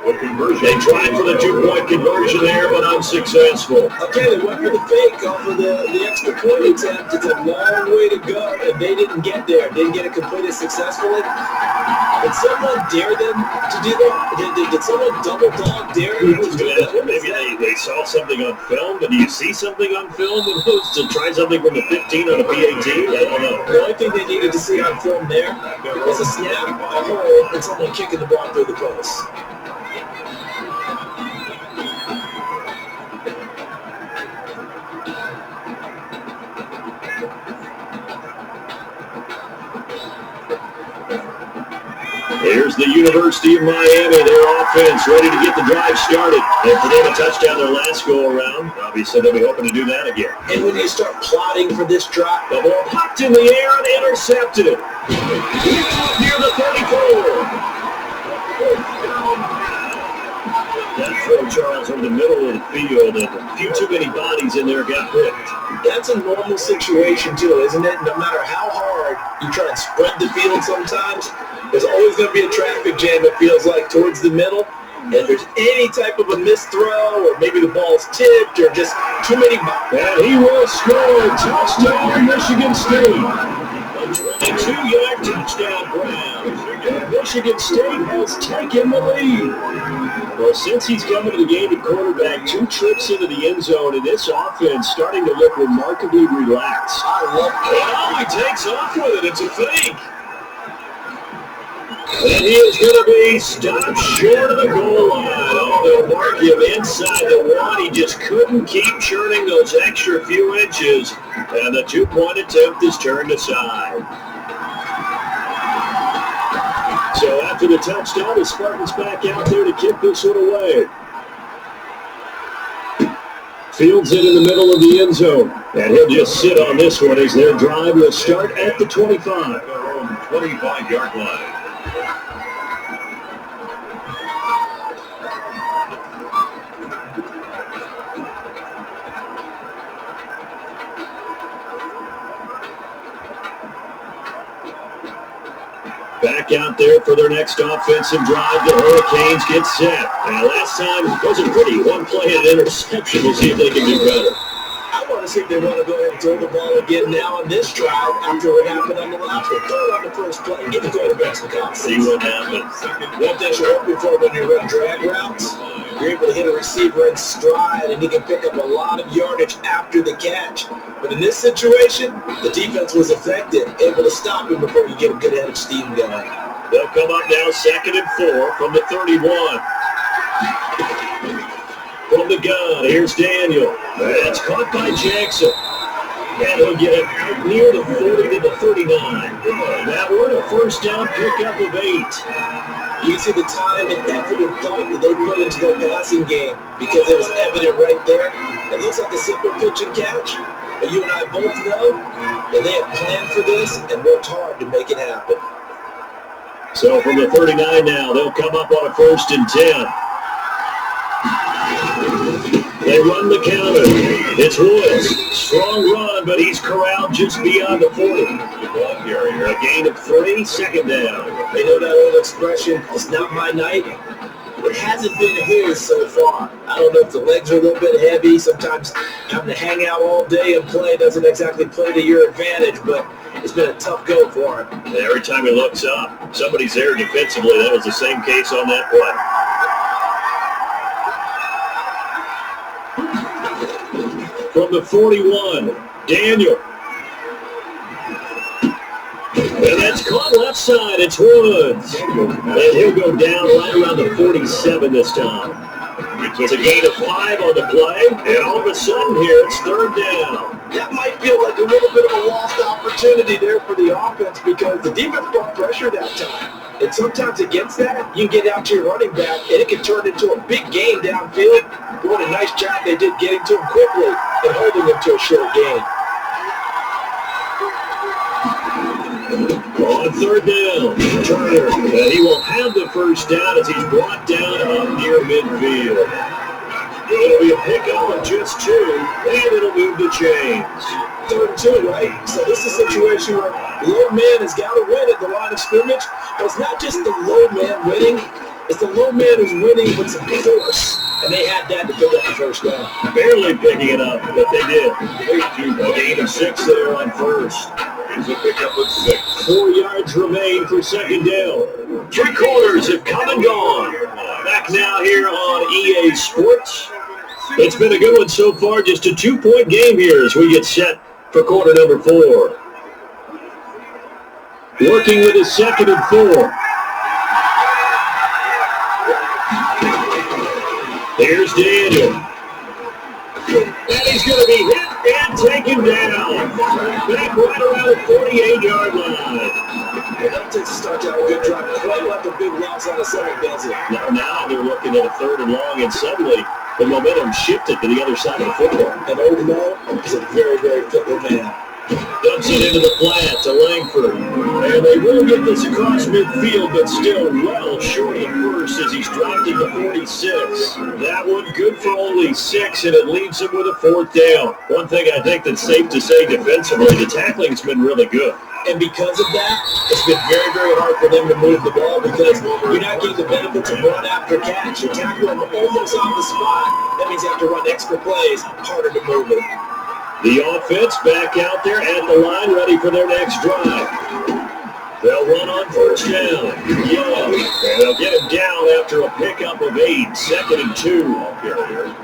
They tried for the 2-point conversion there, but unsuccessful. Okay, they went for the fake off of the extra point attempt. It's a long way to go, and they didn't get there. Didn't get it completed successfully. Did someone dare them to do that? Did someone double dog dare them to do that? Maybe they saw something on film. But do you see something on film to try something from the 15 on a PAT? I don't know. The only thing they needed to see on film there was a snap, a hole, and someone kicking the ball through the post. Here's the University of Miami, their offense ready to get the drive started. And for them a touchdown their last go-around. Obviously, they'll be hoping to do that again. And when you start plotting for this drive, the ball popped in the air and intercepted. Near the 34. That throw, Charles, over the middle of the field, and a few too many bodies in there got picked. That's a normal situation, too, isn't it? No matter how hard you try and spread the field sometimes, there's always going to be a traffic jam, it feels like, towards the middle. And if there's any type of a missed throw, or maybe the ball's tipped, or just too many bodies. And he will score. Touchdown, Michigan State. A 22-yard touchdown grab. Michigan State has taken the lead. Well, since he's coming to the game at quarterback, 2 trips into the end zone, and this offense starting to look remarkably relaxed. I love it. It only takes off with it. It's a fake. And he is going to be stopped short of the goal line. Oh, they'll mark him inside the one. He just couldn't keep churning those extra few inches, and the two-point attempt is turned aside. So after the touchdown, the Spartans back out there to kick this one away. Fields it in the middle of the end zone, and he'll just sit on this one as their drive will start at the 25. 25-yard line. Back out there for their next offensive drive. The Hurricanes get set. And last time it wasn't pretty. One play and an interception. We'll see if they can do better. I want to see if they want to go ahead and throw the ball again now on this drive after what happened on the last one. Throw it on the first play. Give the quarterbacks the confidence. See what happens. One thing you're hoping for when you run drag routes, you're able to hit a receiver in stride, and he can pick up a lot of yardage after the catch. But in this situation, the defense was effective, able to stop him before you get a good head of steam going. They'll come up now 2nd and 4 from the 31. From the gun, here's Daniel. That's caught by Jackson. And he'll get it out near the 40 to the 39. That were a first down pickup of 8. You can see the time and effort and thought that they put into their passing game because it was evident right there. It looks like a simple pitch and catch, but you and I both know that they have planned for this and worked hard to make it happen. So from the 39 now, they'll come up on a 1st and 10. They run the counter. It's Woods. Strong run, but he's corralled just beyond the 40. A gain of 3, 2nd down. They know that old expression, it's not my night. It hasn't been his so far. I don't know if the legs are a little bit heavy. Sometimes having to hang out all day and play doesn't exactly play to your advantage, but it's been a tough go for him. And every time he looks up, somebody's there defensively. That was the same case on that play. From the 41, Daniel. And that's caught left side. It's Woods. And he'll go down right around the 47 this time. It's a gain of 5 on the play. And all of a sudden here, it's 3rd down. That might feel like a little bit of a lost opportunity there for the offense because the defense brought pressure that time. And sometimes against that, you can get out to your running back, and it can turn into a big gain downfield. What a nice job they did getting to him quickly and holding him to a short gain. On 3rd down, Turner, and he will have the first down as he's brought down up near midfield. It'll be a pickup of just 2, and it'll move the chains. 3rd and 2, right? So this is a situation where the low man has got to win at the line of scrimmage. But it's not just the low man winning. It's the low man who's winning with some force. And they had that to pick up the first down. Barely picking it up, but they did. A gain of 6 there on 1st. Here's a pickup of 6. 4 yards remain for 2nd down. 3 quarters have come and gone. Back now here on EA Sports. It's been a good one so far. Just a 2-point game here as we get set for quarter number 4. Working with his 2nd and 4. Here's Daniel. And he's going to be hit and taken down. Back right around the 48-yard line. That takes a start to have a good drive. Quite like a big loss on the side, does it? Now they're looking at a 3rd and long, and suddenly the momentum shifted to the other side of the football. And Old Mo is a very, very fickle man. Dumps it into the flat to Langford. And they will get this across midfield, but still well short of first as he's dropped it to 46. That one good for only 6, and it leaves him with a 4th down. One thing I think that's safe to say defensively, the tackling's been really good. And because of that, it's been very, very hard for them to move the ball because you're not getting the benefits of run after catch. You're tackling almost on the spot. That means you have to run extra plays, harder to move it. The offense back out there at the line, ready for their next drive. They'll run on first down. Young. And they'll get him down after a pickup of 8. 2nd and 2.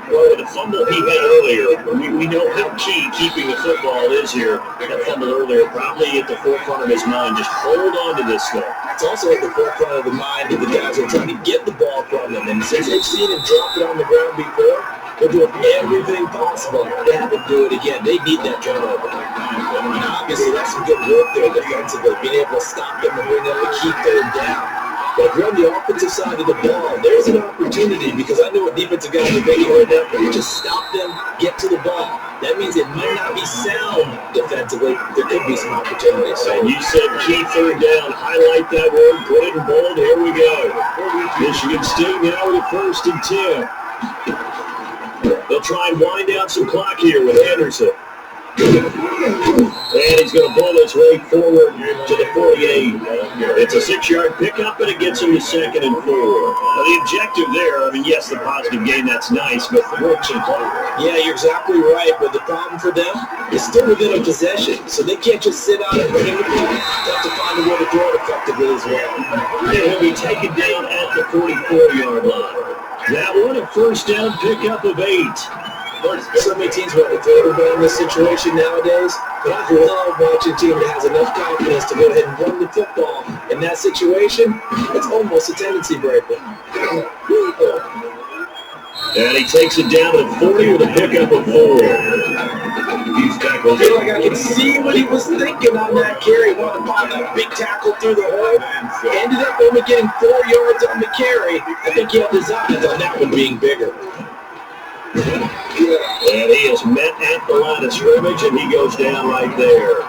Well, with the fumble he had earlier, we know how key keeping the football is here. That fumble earlier probably at the forefront of his mind. Just hold on to this stuff. It's also at the forefront of the mind of the guys who are trying to get the ball from him. And since they've seen him drop it on the ground before, they're doing everything possible to have him do it again. They need that turnover. And obviously, that's some good work there defensively, being able to stop them and bring them to keep them down. But if you're on the offensive side of the ball, there's an opportunity, because I know what defensive guys are making right now. You just stop them, get to the ball. That means it might not be sound defensively. There could be some opportunities. And you said key 3rd down. Highlight that word. Put it in bold. Here we go. Michigan State now with a 1st and 10. They'll try and wind down some clock here with Anderson. And he's going to blow this way forward to the 48. It's a 6-yard pickup, and it gets him to 2nd and 4. Now, the objective there, I mean, yes, the positive gain, that's nice, but the work's in play. Yeah, you're exactly right, but the problem for them is still within a possession, so they can't just sit out and bring the ball. They have to find a way to throw it effectively as well. And he'll be taken down at the 44-yard line. That one, a 1st down pickup of 8. So many teams want to throw the ball in this situation nowadays, but I love watching a team that has enough confidence to go ahead and run the football. In that situation, it's almost a tendency breaker. And he takes it down to 40 with a pickup of 4. I feel like I can see what he was thinking on that carry. Wanted to pop that big tackle through the hole. Ended up only getting 4 yards on the carry. I think he had his eyes on that one being bigger. And he is met at the line of scrimmage, and he goes down right there.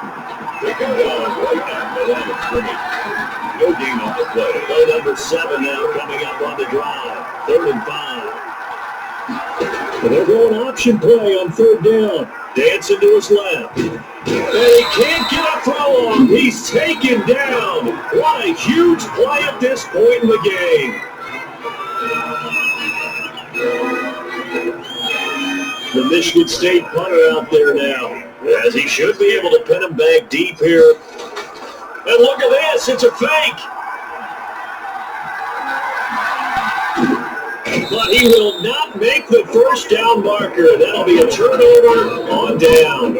No gain on the play. Play number 7 now coming up on the drive. 3rd and 5. And they're going option play on 3rd down. Dancing to his left. And he can't get a throw on. He's taken down. What a huge play at this point in the game. The Michigan State punter out there now, as he should be able to pin him back deep here. And look at this, it's a fake. But he will not make the 1st down marker. That'll be a turnover on down.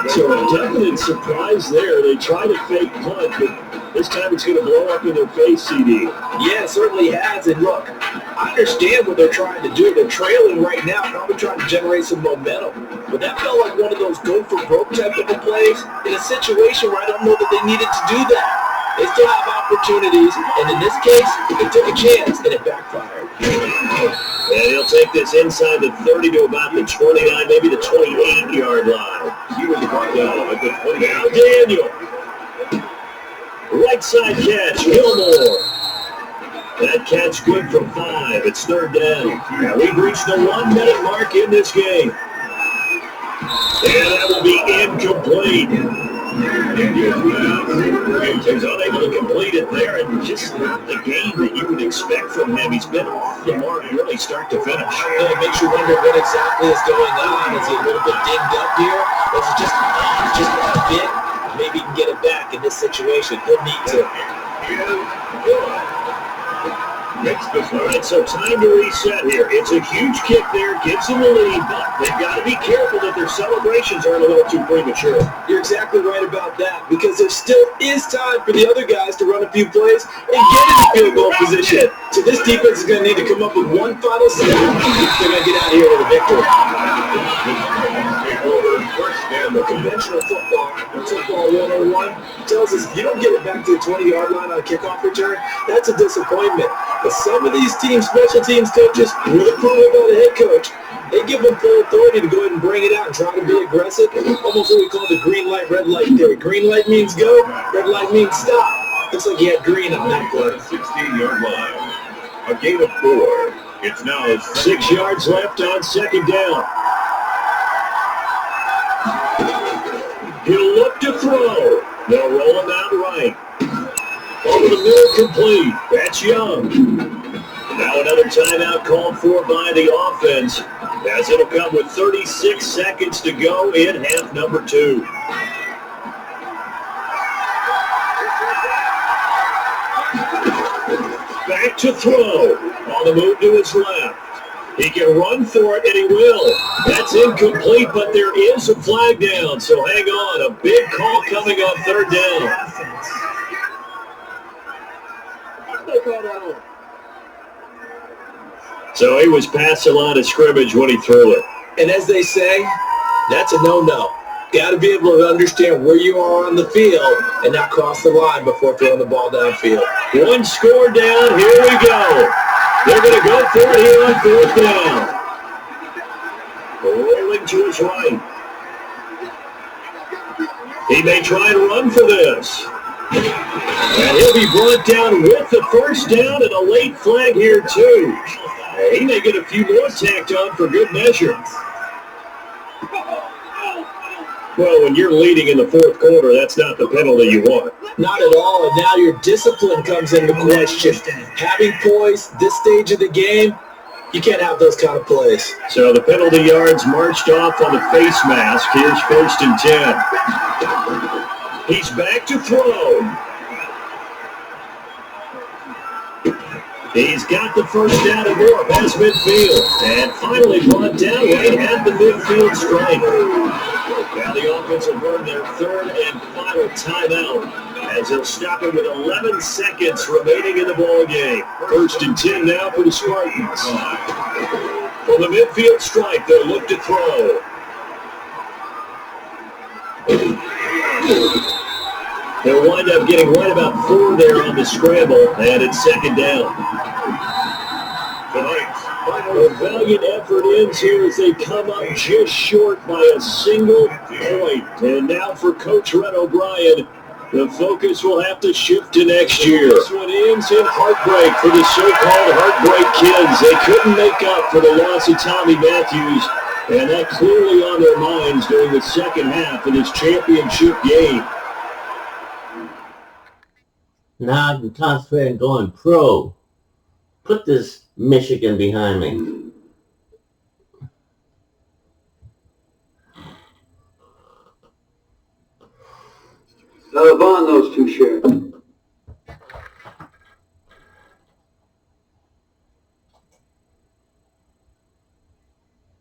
So a definite surprise there. They try to fake punt, but this time it's going to blow up in their face, CD. Yeah, it certainly has. And look, I understand what they're trying to do. They're trailing right now, probably trying to generate some momentum. But that felt like one of those go-for-broke type of a plays in a situation where I don't know that they needed to do that. They still have opportunities, and in this case, they took a chance, and it backfired. And he'll take this inside the 30 to about the 29, maybe the 28-yard line. Now Daniel. Right side catch, Gilmore. That catch good from 5. It's 3rd down. Now we've reached the 1-minute mark in this game. And that will be incomplete. He's unable to complete it there, and just not the game that you would expect from him. He's been off the mark really start to finish. It makes you wonder what exactly is going on. Is he a little bit dinged up here? Or is it just a bit? Maybe he can get it back in this situation. He'll need to. All right, so time to reset here. It's a huge kick there, gives them the lead, but they've got to be careful that their celebrations aren't a little too premature. You're exactly right about that, because there still is time for the other guys to run a few plays and get in field goal position. So this defense is going to need to come up with one final step if they're going to get out here with a victory. The conventional football 101 tells us if you don't get it back to the 20-yard line on a kickoff return, that's a disappointment. But some of these teams, special teams coaches, really prove about a head coach. They give them full authority to go ahead and bring it out and try to be aggressive. Almost what we call the green light, red light theory. Green light means go, red light means stop. Looks like he had green on that play. 16-yard line. A gain of 4. It's now 6 yards left on 2nd down. He'll look to throw. They'll roll him out right. Over the middle, complete. That's Young. Now another timeout called for by the offense, as it'll come with 36 seconds to go in half number 2. to throw. On the move to his left. He can run for it, and he will. That's incomplete, but there is a flag down, so hang on. A big call coming on third down. So he was past the line of scrimmage when he threw it. And as they say, that's a no-no. Got to be able to understand where you are on the field and not cross the line before throwing the ball downfield. One score down. Here we go. They're going to go for it here on fourth down. Rolling to his right. He may try and run for this. And he'll be brought down with the first down and a late flag here, too. He may get a few more tacked on for good measure. Well, when you're leading in the fourth quarter, that's not the penalty you want. Not at all, and now your discipline comes into question. Having poise, this stage of the game, you can't have those kind of plays. So the penalty yards marched off on the face mask. Here's 1st and 10. He's back to throw. He's got the first down and more past midfield. And finally brought down right at the midfield stripe. Now the offense will burn their third and final timeout as they'll stop it with 11 seconds remaining in the ball game. 1st and 10 now for the Spartans. From the midfield stripe, they'll look to throw. They'll wind up getting right about 4 there on the scramble, and it's 2nd down. A valiant effort ends here as they come up just short by a single point. And now for Coach Red O'Brien, the focus will have to shift to next year. This one ends in heartbreak for the so-called heartbreak kids. They couldn't make up for the loss of Tommy Matthews, and that clearly on their minds during the second half of this championship game. Now I can concentrate on going pro. Put this Michigan behind me. Now, on those two shirts.